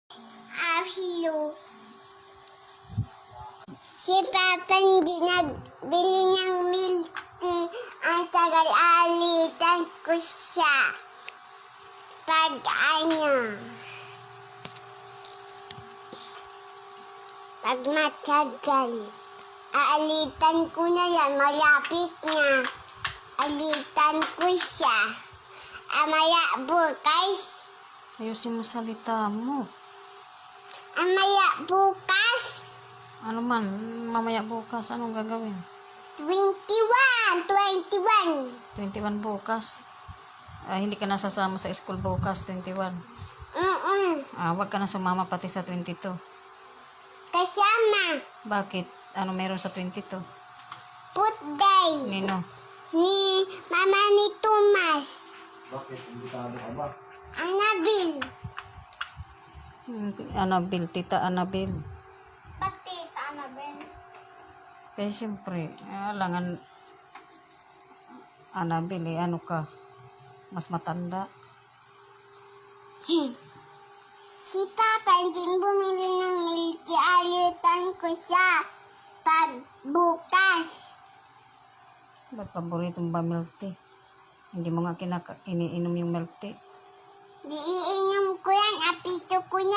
Hello. Si Papa hindi nagbili ng milk tea. Ang tagal-alitan ko siya. Pag matagal. Aalitan ko na yan. Malapit na. Alitan ko siya. Amaya bukas. Ayusin mo salita mo. Amaya bukas. Ano man, mamaya bukas, anong gagawin? 21. 21 bukas. Hindi ka na sasama sa school bukas, 21. Wag ka na sumama pati sa 22. Kasama. Bakit? Ano meron sa 22? Food day. Nino? Ni mama ni Thomas. Bakit? Imbitado ka ba? Annabelle. Annabelle, tita Annabelle. Pati Annabelle. Kaya syempre, alangan Annabelle, ano ka? Mas matanda. Si Papa hindi bumili ng milk tea. Alitan ko siya. Pag bukas. Ba't paboritong ba milk tea? Hindi mo nga iniinom yung milk tea. Di iinom ko yan. Apito ko yan.